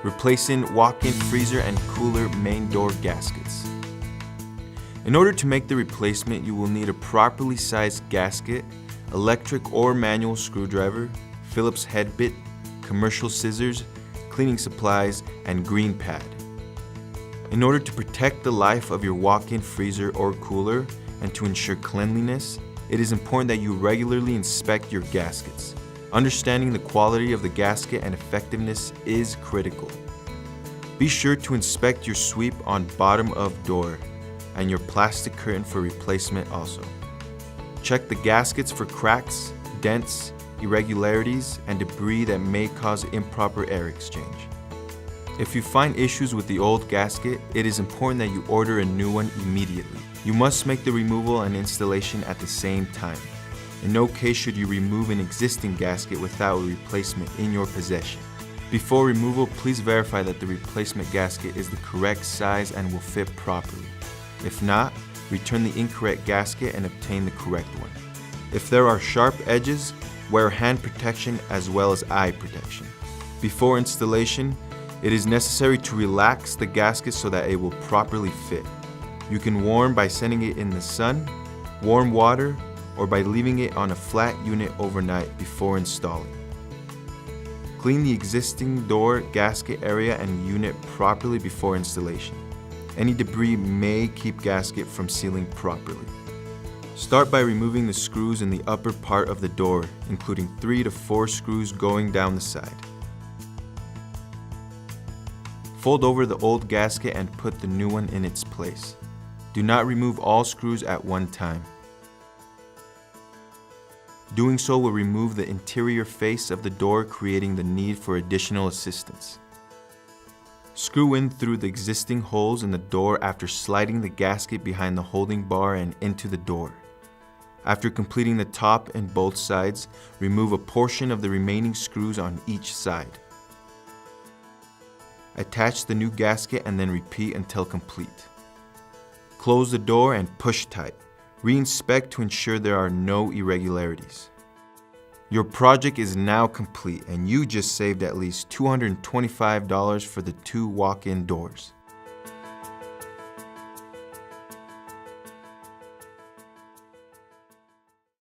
replacing walk-in freezer and cooler main door gaskets. In order to make the replacement, you will need a properly sized gasket, electric or manual screwdriver, Phillips head bit, commercial scissors, cleaning supplies, and green pad. In order to protect the life of your walk-in freezer or cooler and to ensure cleanliness, it is important that you regularly inspect your gaskets. Understanding the quality of the gasket and effectiveness is critical. Be sure to inspect your sweep on bottom of door and your plastic curtain for replacement also. Check the gaskets for cracks, dents, irregularities, and debris that may cause improper air exchange. If you find issues with the old gasket, it is important that you order a new one immediately. You must make the removal and installation at the same time. In no case should you remove an existing gasket without a replacement in your possession. Before removal, please verify that the replacement gasket is the correct size and will fit properly. If not, return the incorrect gasket and obtain the correct one. If there are sharp edges, wear hand protection as well as eye protection. Before installation, it is necessary to relax the gasket so that it will properly fit. You can warm by setting it in the sun, warm water, or by leaving it on a flat unit overnight before installing. Clean the existing door, gasket area, and unit properly before installation. Any debris may keep gasket from sealing properly. Start by removing the screws in the upper part of the door, including 3 to 4 screws going down the side. Fold over the old gasket and put the new one in its place. Do not remove all screws at one time. Doing so will remove the interior face of the door, creating the need for additional assistance. Screw in through the existing holes in the door after sliding the gasket behind the holding bar and into the door. After completing the top and both sides, remove a portion of the remaining screws on each side. Attach the new gasket and then repeat until complete. Close the door and push tight. Re-inspect to ensure there are no irregularities. Your project is now complete and you just saved at least $225 for the 2 walk-in doors.